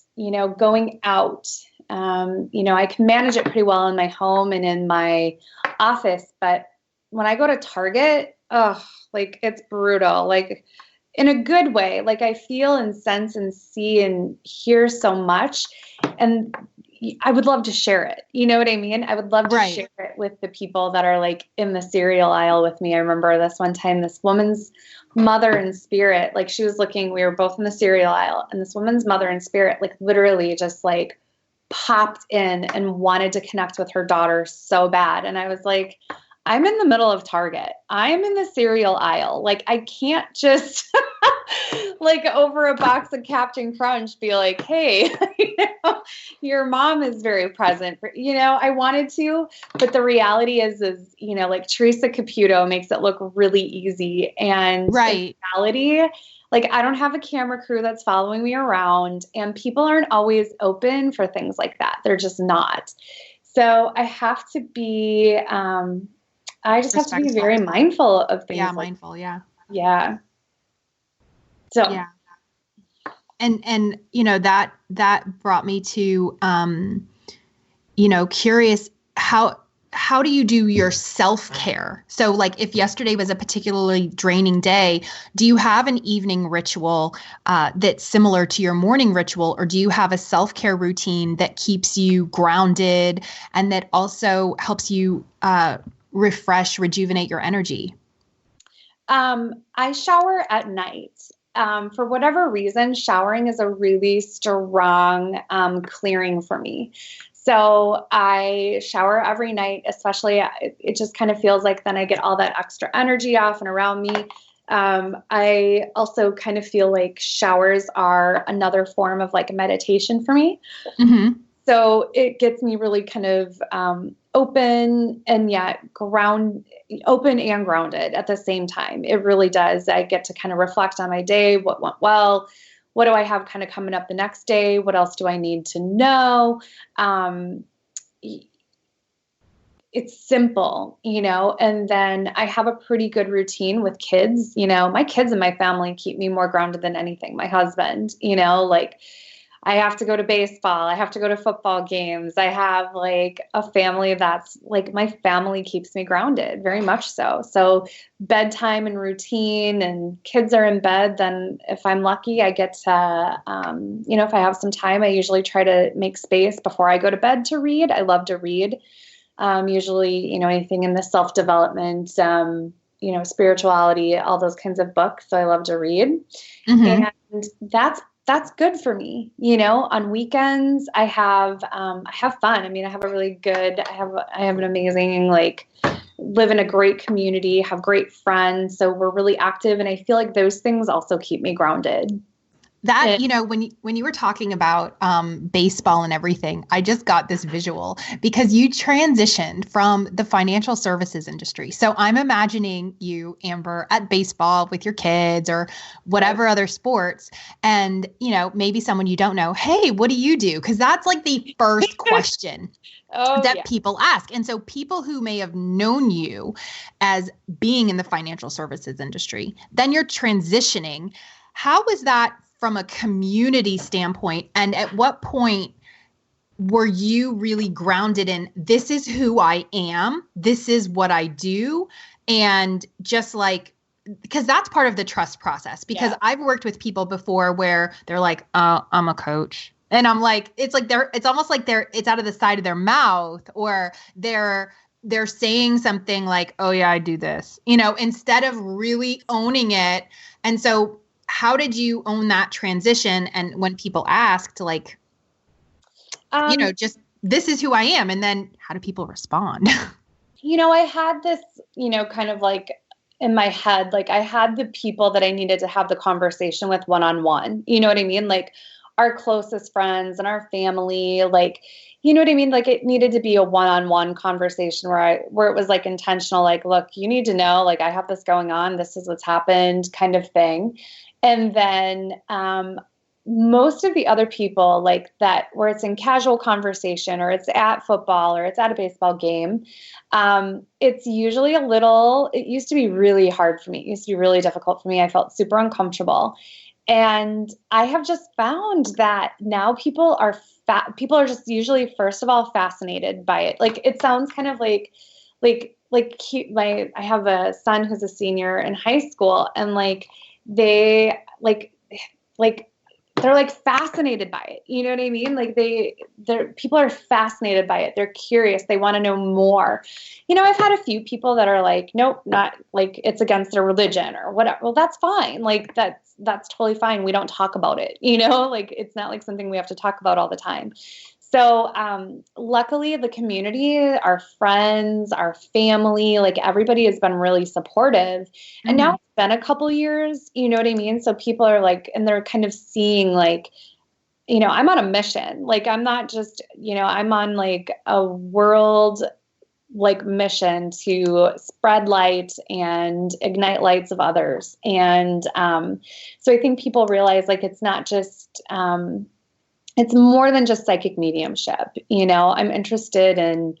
going out. I can manage it pretty well in my home and in my office, but when I go to Target, like it's brutal, like in a good way. Like I feel and sense and see and hear so much, and I would love to share it. You know what I mean? I would love to share it with the people that are like in the cereal aisle with me. I remember this one time, this woman's mother in spirit, like she was looking, we were both in the cereal aisle, and this woman's mother in spirit, like literally just like popped in and wanted to connect with her daughter so bad. And I was like, I'm in the middle of Target. I'm in the cereal aisle. Like, I can't just like over a box of Captain Crunch be like, hey, your mom is very present. I wanted to, but the reality is, like Teresa Caputo makes it look really easy. And in reality, like I don't have a camera crew that's following me around, and people aren't always open for things like that. They're just not. So I have to be, I just have to be very mindful of things. Yeah, mindful. Yeah. Yeah. So. Yeah. And that brought me to, curious how do you do your self-care? So like if yesterday was a particularly draining day, do you have an evening ritual that's similar to your morning ritual, or do you have a self-care routine that keeps you grounded and that also helps you refresh, rejuvenate your energy? I shower at night. For whatever reason, showering is a really strong clearing for me. So I shower every night, especially it just kind of feels like then I get all that extra energy off and around me. I also kind of feel like showers are another form of like meditation for me. Mm-hmm. So it gets me really kind of open and yet open and grounded at the same time. It really does. I get to kind of reflect on my day, what went well, what do I have kind of coming up the next day? What else do I need to know? it's simple, and then I have a pretty good routine with kids. My kids and my family keep me more grounded than anything. My husband, like I have to go to baseball. I have to go to football games. I have like a family that's like, my family keeps me grounded, very much so. So bedtime and routine, and kids are in bed, then if I'm lucky, I get to, if I have some time, I usually try to make space before I go to bed to read. I love to read. Usually, anything in the self-development, spirituality, all those kinds of books. So I love to read. And that's good for me. On weekends, I have fun. I mean, I have an amazing, live in a great community, have great friends. So we're really active. And I feel like those things also keep me grounded. That, when you were talking about baseball and everything, I just got this visual because you transitioned from the financial services industry. So I'm imagining you, Amber, at baseball with your kids or whatever other sports. And, maybe someone you don't know, hey, what do you do? Because that's like the first question that people ask. And so people who may have known you as being in the financial services industry, then you're transitioning. How was that from a community standpoint? And at what point were you really grounded in, this is who I am, this is what I do? And just because that's part of the trust process, because I've worked with people before where they're like, I'm a coach. And I'm like, it's almost like it's out of the side of their mouth, or they're saying something like, oh yeah, I do this, instead of really owning it. And so how did you own that transition? And when people asked, just this is who I am. And then how do people respond? I had this, kind of in my head, I had the people that I needed to have the conversation with one-on-one. You know what I mean? Our closest friends and our family, you know what I mean? It needed to be a one-on-one conversation where it was intentional, look, you need to know, I have this going on. This is what's happened, kind of thing. And then most of the other people that, where it's in casual conversation, or it's at football, or it's at a baseball game, it's usually it used to be really hard for me. It used to be really difficult for me. I felt super uncomfortable. And I have just found that now people are just usually, first of all, fascinated by it. It sounds kind of like cute. I have a son who's a senior in high school, and they're fascinated by it. You know what I mean? People are fascinated by it. They're curious. They want to know more. I've had a few people that are nope, not it's against their religion or whatever. Well, that's fine. That's totally fine. We don't talk about it. It's not something we have to talk about all the time. So luckily, the community, our friends, our family, everybody has been really supportive. And now it's been a couple years, you know what I mean? So people are and they're kind of seeing I'm on a mission. I'm not just, I'm on a world mission to spread light and ignite lights of others. And so I think people realize it's not just it's more than just psychic mediumship. I'm interested in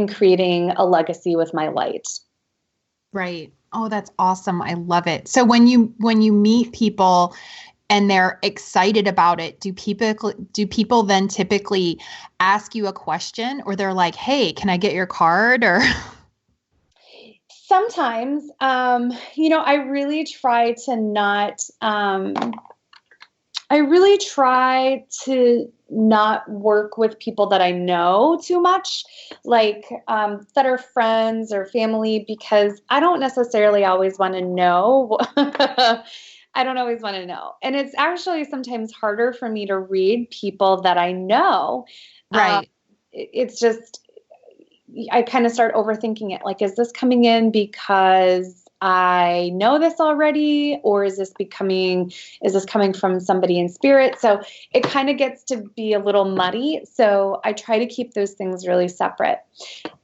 creating a legacy with my light. Right. Oh, that's awesome. I love it. So when you meet people and they're excited about it, do people then typically ask you a question, or they're like, hey, can I get your card? Or sometimes, I really try to not, work with people that I know too much, that are friends or family, because I don't necessarily always want to know. I don't always want to know. And it's actually sometimes harder for me to read people that I know. Right. It's just, I kind of start overthinking it. Is this coming in because I know this already, or is this coming from somebody in spirit? So it kind of gets to be a little muddy. So I try to keep those things really separate.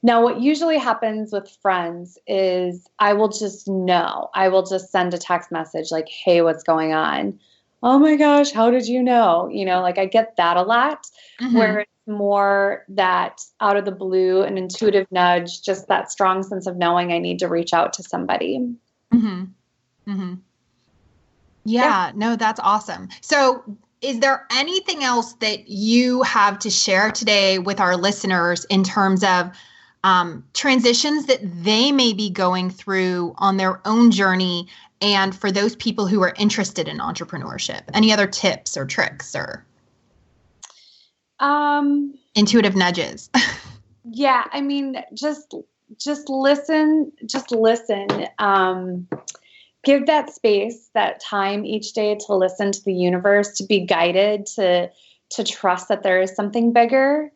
Now, what usually happens with friends is I will just send a text message hey, what's going on? Oh my gosh, how did you know? I get that a lot, where it's more that out of the blue, an intuitive nudge, just that strong sense of knowing I need to reach out to somebody. Mm-hmm. Mm-hmm. Yeah, no, that's awesome. So is there anything else that you have to share today with our listeners in terms of transitions that they may be going through on their own journey, and for those people who are interested in entrepreneurship? Any other tips or tricks or intuitive nudges? Yeah, I mean, just listen, give that space, that time each day to listen to the universe, to be guided, to trust that there is something bigger.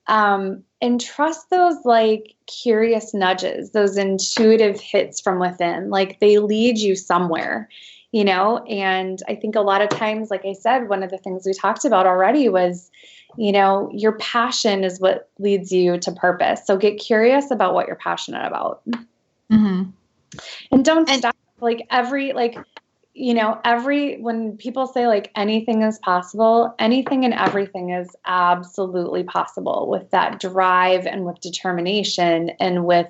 And trust those like curious nudges, those intuitive hits from within, like they lead you somewhere, and I think a lot of times, like I said, one of the things we talked about already was, your passion is what leads you to purpose. So get curious about what you're passionate about. Mm-hmm. And don't stop. When people say like anything is possible, anything and everything is absolutely possible with that drive and with determination and with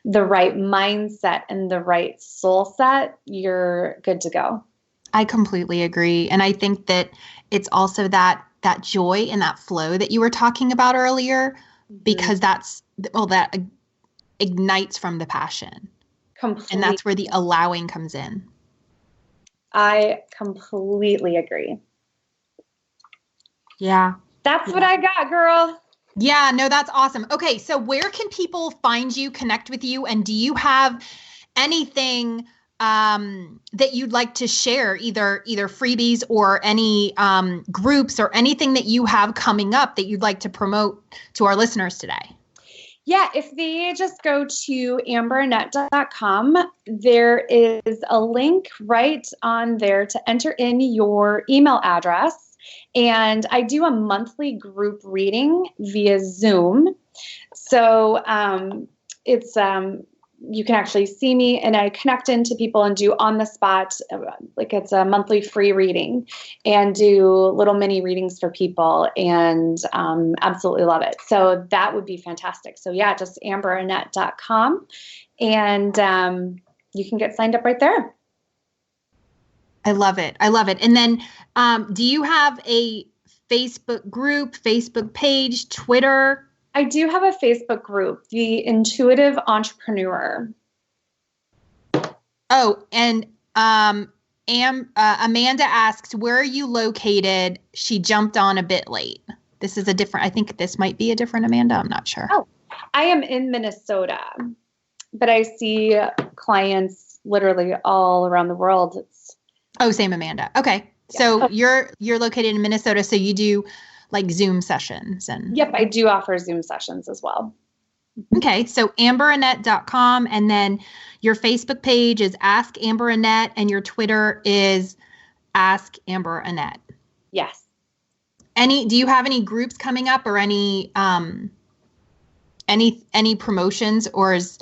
the right mindset and the right soul set, you're good to go. I completely agree. And I think that it's also that joy and that flow that you were talking about earlier, because that ignites from the passion. Completely. And that's where the allowing comes in. I completely agree. Yeah. That's what I got, girl. Yeah, no, that's awesome. Okay, so where can people find you, connect with you, and do you have anything that you'd like to share, either freebies or any groups or anything that you have coming up that you'd like to promote to our listeners today? Yeah, if they just go to amberannette.com, there is a link right on there to enter in your email address. And I do a monthly group reading via Zoom. So it's you can actually see me, and I connect into people and do on the spot, like it's a monthly free reading, and do little mini readings for people, and absolutely love it. So that would be fantastic. So yeah, just amberannette.com, and you can get signed up right there. I love it. And then do you have a Facebook group, Facebook page, Twitter? I do have a Facebook group, The Intuitive Entrepreneur. Oh, and Amanda asks, where are you located? She jumped on a bit late. I think this might be a different Amanda. I'm not sure. Oh, I am in Minnesota, but I see clients literally all around the world. Same Amanda. Okay. So you're located in Minnesota, so you do like Zoom sessions and. Yep, I do offer Zoom sessions as well. Okay, so amberannette.com, and then your Facebook page is Ask Amber Annette, and your Twitter is Ask Amber Annette. Yes. Do you have any groups coming up, or any promotions, or is?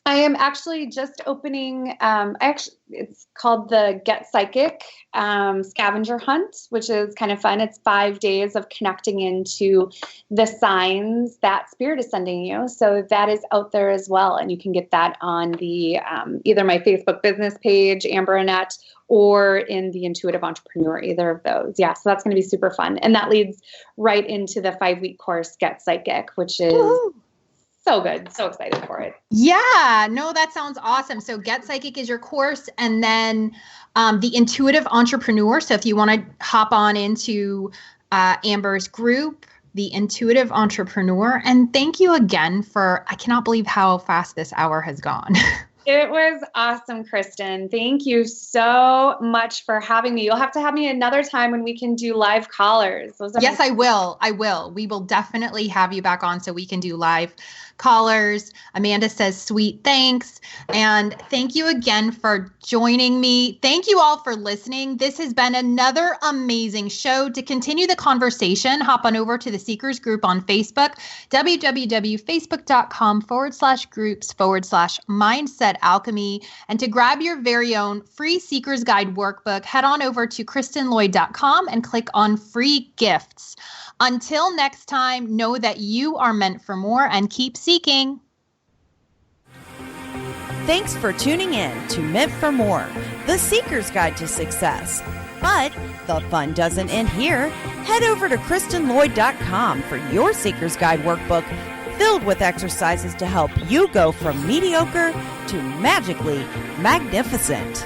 I am actually just opening, it's called the Get Psychic Scavenger Hunt, which is kind of fun. It's 5 days of connecting into the signs that Spirit is sending you. So that is out there as well. And you can get that on the either my Facebook business page, Amber Annette, or in the Intuitive Entrepreneur, either of those. Yeah, so that's going to be super fun. And that leads right into the 5-week course, Get Psychic, which is... Woo-hoo. So good. So excited for it. Yeah, no, that sounds awesome. So Get Psychic is your course, and then the Intuitive Entrepreneur. So if you want to hop on into Amber's group, the Intuitive Entrepreneur. And thank you again I cannot believe how fast this hour has gone. It was awesome, Kristen. Thank you so much for having me. You'll have to have me another time when we can do live callers. Yes, I will. We will definitely have you back on so we can do live callers. Amanda says, sweet thanks. And thank you again for joining me. Thank you all for listening. This has been another amazing show. To continue the conversation, hop on over to the Seekers group on Facebook, www.facebook.com/groups/mindset Mindset Alchemy. And to grab your very own free Seeker's Guide workbook, head on over to KristenLloyd.com and click on free gifts. Until next time, know that you are meant for more and keep seeking. Thanks for tuning in to Meant for More, the Seeker's Guide to Success. But the fun doesn't end here. Head over to KristenLloyd.com for your Seeker's Guide workbook filled with exercises to help you go from mediocre to magically magnificent.